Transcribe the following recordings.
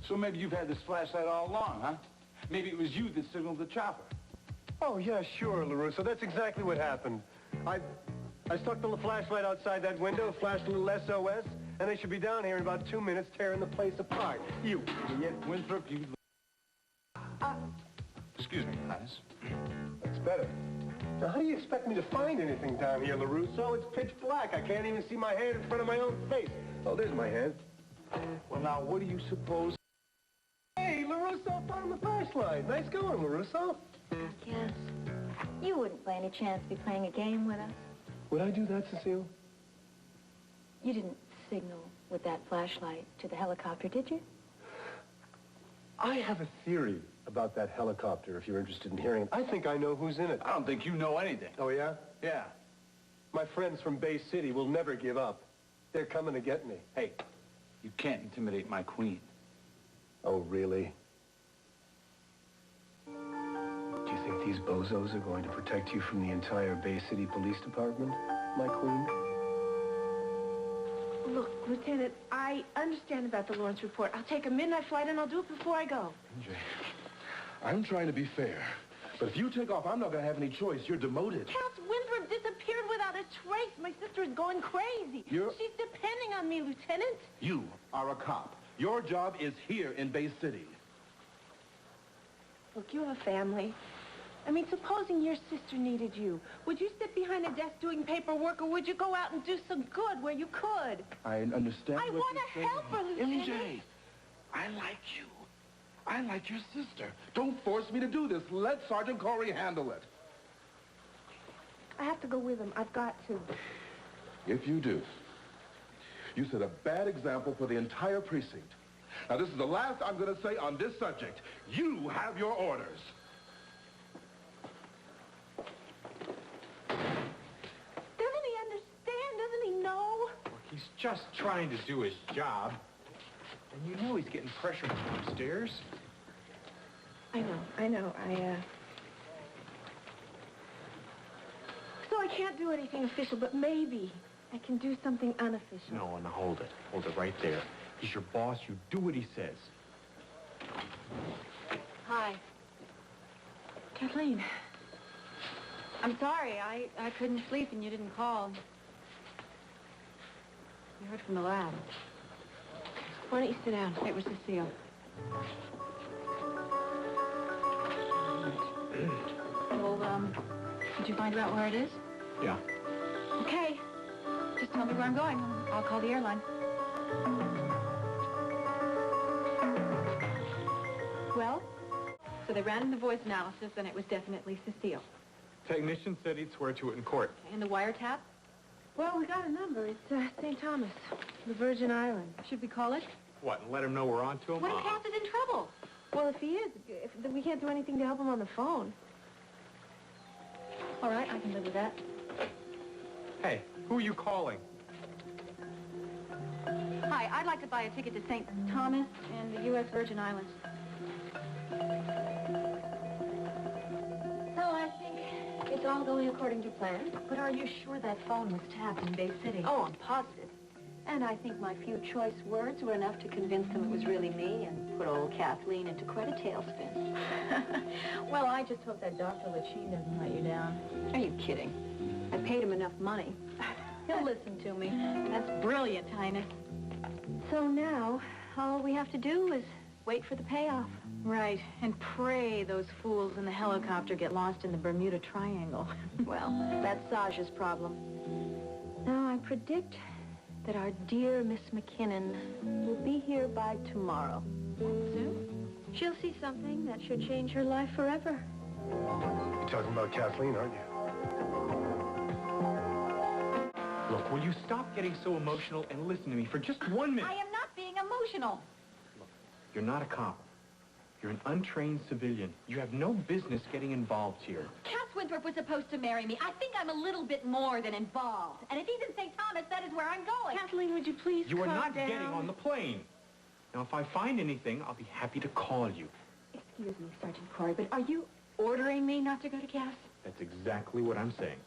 So maybe you've had this flashlight all along, huh? Maybe it was you that signaled the chopper. Oh, yeah, sure, LaRusso. That's exactly what happened. I stuck the flashlight outside that window, flashed a little SOS, and they should be down here in about 2 minutes tearing the place apart. You idiot. Winthrop, you... Excuse me, Highness. That's better. Now, how do you expect me to find anything down here, LaRusso? It's pitch black. I can't even see my hand in front of my own face. Oh, there's my hand. Well, now, what do you suppose... Hey, LaRusso found the flashlight. Nice going, LaRusso. Yes. You wouldn't by any chance be playing a game with us? Would I do that, Cecile? You didn't signal with that flashlight to the helicopter, did you? I have a theory about that helicopter, if you're interested in hearing it. I think I know who's in it. I don't think you know anything. Oh, yeah? Yeah. My friends from Bay City will never give up. They're coming to get me. Hey, you can't intimidate my queen. Oh, really? Do you think these bozos are going to protect you from the entire Bay City Police Department, my queen? Look, Lieutenant, I understand about the Lawrence report. I'll take a midnight flight and I'll do it before I go. MJ, I'm trying to be fair. But if you take off, I'm not going to have any choice. You're demoted. Cass Winthrop disappeared without a trace. My sister is going crazy. She's depending on me, Lieutenant. You are a cop. Your job is here in Bay City. Look, you have a family. I mean, supposing your sister needed you, would you sit behind a desk doing paperwork, or would you go out and do some good where you could? I understand I want to help her, Lieutenant. MJ, I like you. I like your sister. Don't force me to do this. Let Sergeant Cory handle it. I have to go with him. I've got to. If you do, you set a bad example for the entire precinct. Now, this is the last I'm going to say on this subject. You have your orders. Doesn't he understand? Doesn't he know? Look, he's just trying to do his job. And you know he's getting pressure from upstairs. I know. So I can't do anything official, but maybe I can do something unofficial. No, now hold it. Hold it right there. He's your boss. You do what he says. Hi. Kathleen. I'm sorry. I couldn't sleep and you didn't call. You heard from the lab. Why don't you sit down? It was Cecile. Well, did you find out where it is? Yeah. Okay. Just tell me where I'm going. I'll call the airline. Well, so they ran in the voice analysis, and it was definitely Cecile. Technician said he'd swear to it in court. And the wiretap? Well, we got a number. It's St. Thomas, the Virgin Islands. Should we call it? What, and let him know we're on to him? What if Cass is in trouble? Well, if he is, then we can't do anything to help him on the phone. All right, I can live with that. Hey, who are you calling? Hi, I'd like to buy a ticket to St. Thomas and the U.S. Virgin Islands. So I think it's all going according to plan. But are you sure that phone was tapped in Bay City? Oh, I'm positive. And I think my few choice words were enough to convince them it was really me and put old Kathleen into quite a tailspin. Well, I just hope that Dr. Lachine doesn't let you down. Are you kidding? I paid him enough money. He'll listen to me. That's brilliant, Highness. So now, all we have to do is wait for the payoff. Right, and pray those fools in the helicopter get lost in the Bermuda Triangle. Well, that's Saj's problem. Now, I predict that our dear Miss McKinnon will be here by tomorrow. Soon? She'll see something that should change her life forever. You're talking about Kathleen, aren't you? Look, will you stop getting so emotional and listen to me for just 1 minute? I am not being emotional. Look, you're not a cop. You're an untrained civilian. You have no business getting involved here. Cass Winthrop was supposed to marry me. I think I'm a little bit more than involved. And if he's in St. Thomas, that is where I'm going. Kathleen, would you please You are calm not down? getting on the plane. Now, if I find anything, I'll be happy to call you. Excuse me, Sergeant Cory, but are you ordering me not to go to Cass? That's exactly what I'm saying.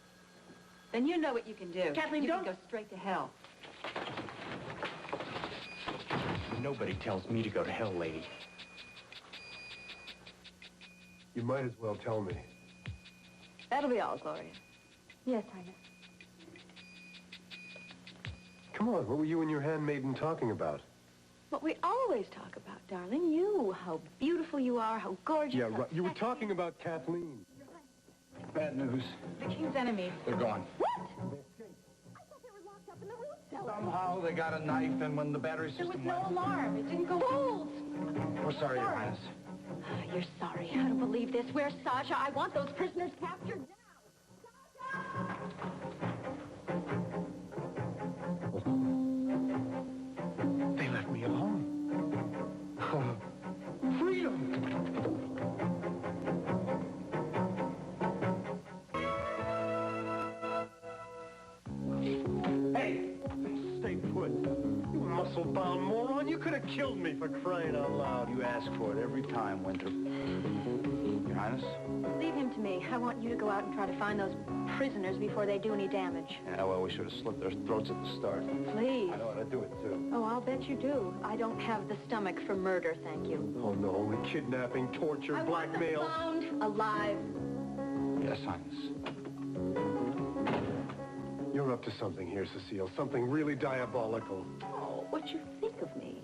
Then you know what you can do. Kathleen, you don't... can go straight to hell. Nobody tells me to go to hell, lady. You might as well tell me. That'll be all, Gloria. Yes, Highness. Come on, what were you and your handmaiden talking about? What we always talk about, darling. You, how beautiful you are, how gorgeous. Yeah, right. You were talking about Kathleen. Bad news. The king's enemies. They're gone. What? I thought they were locked up in the root cellar. Somehow they got a knife, and when the battery There was system no went... alarm. It didn't go off. We're sorry, Your Highness. You're sorry. I don't believe this. Where's Sasha? I want those prisoners captured now. They left me alone. Freedom! Hey! Stay put. You muscle-bound moron. You could have killed me for crying out loud. You ask for it every time, Winthrop. Your Highness? Leave him to me. I want you to go out and try to find those prisoners before they do any damage. Yeah, well, we should have slit their throats at the start. Please. I know how to do it, too. Oh, I'll bet you do. I don't have the stomach for murder, thank you. Oh, no. Only kidnapping, torture, blackmail. I want them found alive. Yes, Highness. You're up to something here, Cecile. Something really diabolical. Oh, what you think of me?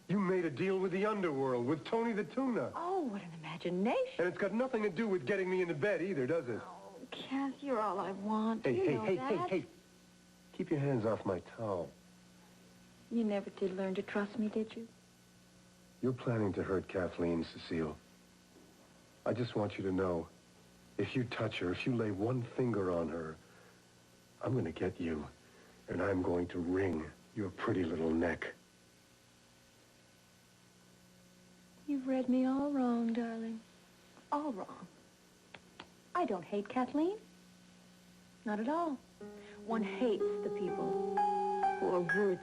You made a deal with the underworld, with Tony the Tuna. Oh, what an imagination. And it's got nothing to do with getting me into bed either, does it? Oh, Kath, you're all I want. Hey, You hey, know hey, that. hey. Keep your hands off my towel. You never did learn to trust me, did you? You're planning to hurt Kathleen, Cecile. I just want you to know, if you touch her, if you lay one finger on her, I'm going to get you, and I'm going to wring your pretty little neck. You've read me all wrong, darling. All wrong. I don't hate Kathleen. Not at all. One hates the people who are worthy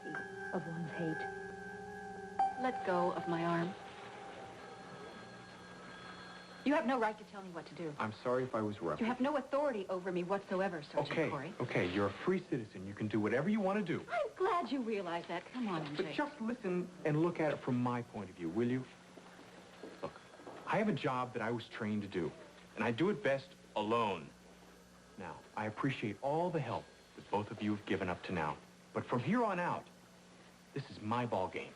of one's hate. Let go of my arm. You have no right to tell me what to do. I'm sorry if I was rough. You have no authority over me whatsoever, Sergeant Cory. Okay, you're a free citizen. You can do whatever you want to do. I'm glad you realize that. Come on, But MJ. just listen and look at it from my point of view, will you? Look, I have a job that I was trained to do, and I do it best alone. Now, I appreciate all the help that both of you have given up to now. But from here on out, this is my ball game.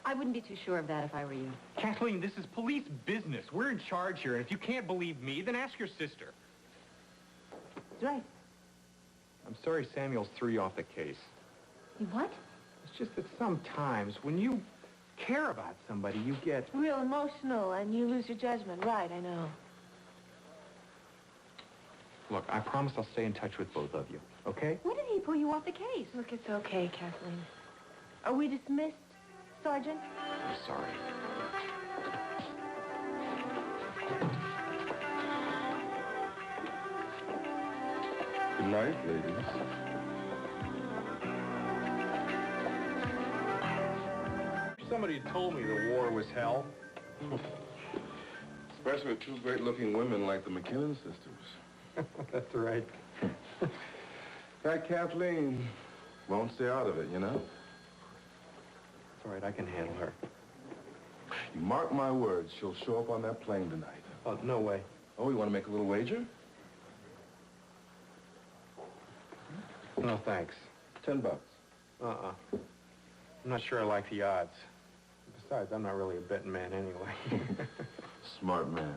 I wouldn't be too sure of that if I were you. Kathleen, this is police business. We're in charge here, and if you can't believe me, then ask your sister. That's right. I'm sorry Samuels threw you off the case. You what? It's just that sometimes when you care about somebody, you get... Real emotional, and you lose your judgment. Right, I know. Look, I promise I'll stay in touch with both of you, okay? When did he pull you off the case? Look, it's okay, Kathleen. Are we dismissed, Sergeant? I'm sorry. Good night, ladies. Somebody told me the war was hell. Especially with two great-looking women like the McKinnon sisters. That's right. That Kathleen won't stay out of it, you know? It's all right, I can handle her. You mark my words, she'll show up on that plane tonight. Oh, no way. Oh, you want to make a little wager? No, thanks. $10. Uh-uh. I'm not sure I like the odds. Besides, I'm not really a betting man anyway. Smart man.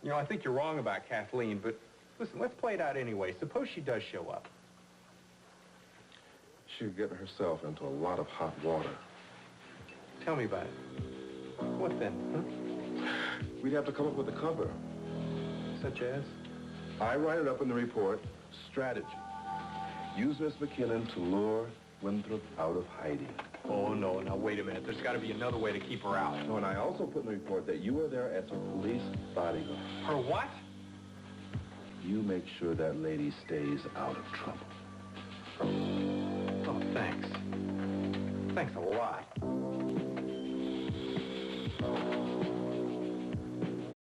You know, I think you're wrong about Kathleen, but listen, let's play it out anyway. Suppose she does show up. She'll get herself into a lot of hot water. Tell me about it. What then, huh? We'd have to come up with a cover. Such as? I write it up in the report, strategy. Use Miss McKinnon to lure Winthrop out of hiding. Oh, no, now wait a minute. There's got to be another way to keep her out. Oh, and I also put in the report that you are there as a police bodyguard. Her what? You make sure that lady stays out of trouble. Oh, thanks. Thanks a lot.